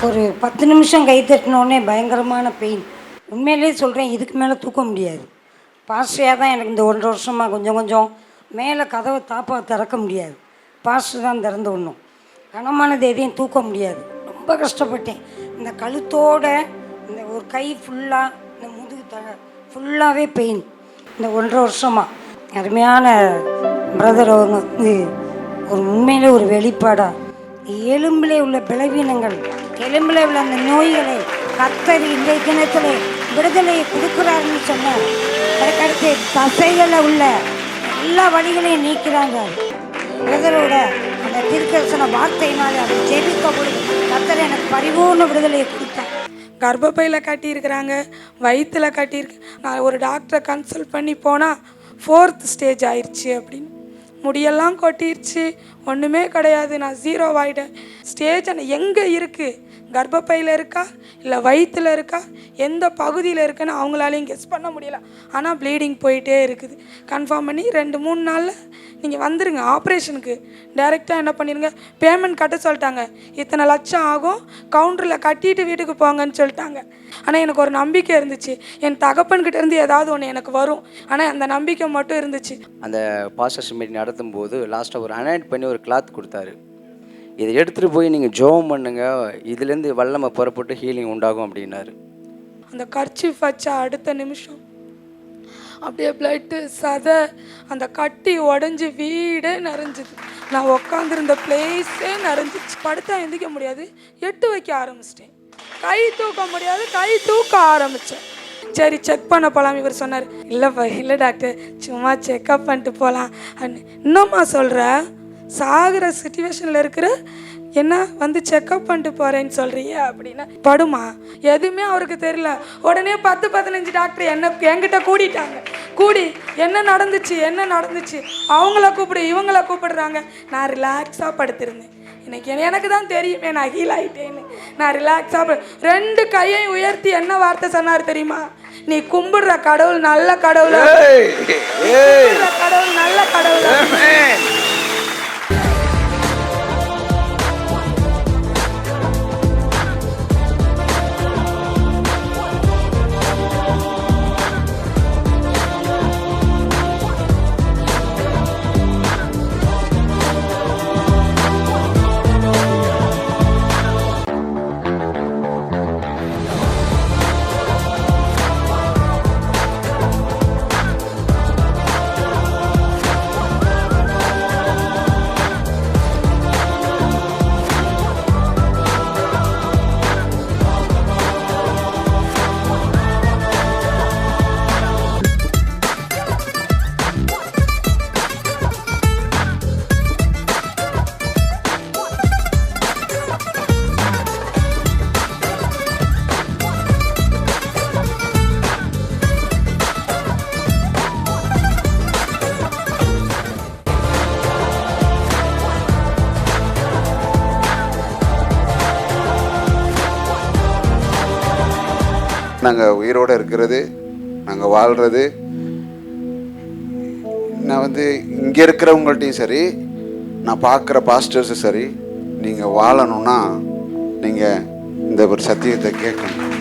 ஒரு 10 நிமிஷம் கை தட்டினோடனே பயங்கரமான பெயின். உண்மையிலேயே சொல்கிறேன், இதுக்கு மேலே தூக்க முடியாது. பாஸ்டரையாக தான் எனக்கு இந்த 1.5 வருஷமாக கொஞ்சம் கொஞ்சம் மேலே கதவை தாப்பா திறக்க முடியாது. பாஸ்டர் தான் திறந்து விடணும். கனமானது எதையும் தூக்க முடியாது. ரொம்ப கஷ்டப்பட்டேன். இந்த கழுத்தோட இந்த ஒரு கை ஃபுல்லாக, இந்த முதுகு ஃபுல்லாகவே பெயின். இந்த 1.5 வருஷமாக அருமையான பிரதர் அவங்க வந்து ஒரு உண்மையிலே ஒரு வெளிப்பாடாக எலும்பிலே உள்ள பலவீனங்கள், எலும்பில் உள்ள அந்த நோய்களை கர்த்தர் இன்றைய தினத்தில் விடுதலையை கொடுக்குறாருன்னு சொன்னார். அதுக்கடுத்து தசைகளில் உள்ள எல்லா வழிகளையும் நீக்கிறாங்க. பிரதரோட அந்த தீர்க்கதரிசன வார்த்தையினால அதை ஜெபிக்க பொழுது கர்த்தர் எனக்கு பரிபூர்ண விடுதலையை கொடுத்தார். கர்ப்பப்பையில் கட்டியிருக்கிறாங்க, வயிற்றில் கட்டியிருக்கு. நான் ஒரு டாக்டரை கன்சல்ட் பண்ணி போனால் 4th ஸ்டேஜ் ஆயிடுச்சு அப்படின்னு. முடியெல்லாம் கொட்டிருச்சு, ஒன்றுமே கிடையாது, நான் 0 ஆகிட்டேன். ஸ்டேஜ் எங்கே இருக்குது, கர்ப்பப்பையில் இருக்கா இல்லை வயிற்றில் இருக்கா, எந்த பகுதியில் இருக்குன்னு அவங்களாலையும் கெஸ் பண்ண முடியல. ஆனால் ப்ளீடிங் போயிட்டே இருக்குது. கன்ஃபார்ம் பண்ணி 2-3 நாளில் நீங்கள் வந்துடுங்க ஆப்ரேஷனுக்கு. டைரெக்டாக என்ன பண்ணிடுங்க, பேமெண்ட் கட்ட சொல்லிட்டாங்க. இத்தனை லட்சம் ஆகும், கவுண்டரில் கட்டிட்டு வீட்டுக்கு போங்கன்னு சொல்லிட்டாங்க. ஆனால் எனக்கு ஒரு நம்பிக்கை இருந்துச்சு, என் தகப்பன்கிட்ட இருந்து ஏதாவது ஒன்று எனக்கு வரும். ஆனால் அந்த நம்பிக்கை மட்டும் இருந்துச்சு. அந்த பாஸ்டர்ஸ் மீட்டிங் நடத்தும் போது லாஸ்ட்டாக ஒரு அனாயிண்ட் பண்ணி ஒரு கிளாத் கொடுத்தாரு. இதை எடுத்துகிட்டு போய் நீங்கள் ஜெபம் பண்ணுங்க, இதுலேருந்து வல்லமை புறப்பட்டு ஹீலிங் உண்டாகும் அப்படின்னாரு. அந்த கர்ச்சீஃப் வச்சா அடுத்த நிமிஷம் அப்படியே பிளட்டு சதை அந்த கட்டி உடஞ்சி வீடே நிறைஞ்சிது. நான் உக்காந்துருந்த பிளேஸே நிறைஞ்சிச்சு. படுத்தா எந்திக்க முடியாது, எட்டு வைக்க ஆரம்பிச்சிட்டேன். கை தூக்க முடியாது, கை தூக்க ஆரம்பித்தேன். சரி செக் பண்ண போகலாம். இவர் சொன்னார், இல்லைப்பா இல்லை டாக்டர், சும்மா செக்கப் பண்ணிட்டு போகலாம் அப்படின்னு. இன்னும்மா சொல்கிற, சாகிற சிச்சுவேஷனில் இருக்கிற என்ன வந்து செக்கப் பண்ணிட்டு போகிறேன்னு சொல்கிறியே அப்படின்னா, படுமா எதுவுமே அவருக்கு தெரியல. உடனே 10-15 டாக்டர் என்கிட்ட கூடிட்டாங்க. கூடி என்ன நடந்துச்சு அவங்கள கூப்பிடு இவங்கள கூப்பிடுறாங்க. நான் ரிலாக்ஸாக படுத்திருந்தேன். எனக்கு தான் தெரியுமே நான் ஹீல் ஆகிட்டேன்னு. நான் ரிலாக்ஸாக 2 கையையும் உயர்த்தி என்ன வார்த்தை சொன்னார் தெரியுமா, நீ கும்பிடுற கடவுள் நல்ல கடவுள், கடவுள் நல்ல கடவுள். நாங்கள் உயிரோடு இருக்கிறது, நாங்கள் வாழ்கிறது, நான் வந்து இங்கே இருக்கிறவங்கள்ட்டையும் சரி, நான் பார்க்குற பாஸ்டர்ஸும் சரி, நீங்கள் வாழணும்னா நீங்கள் இந்த ஒரு சத்தியத்தை கேட்கணும்.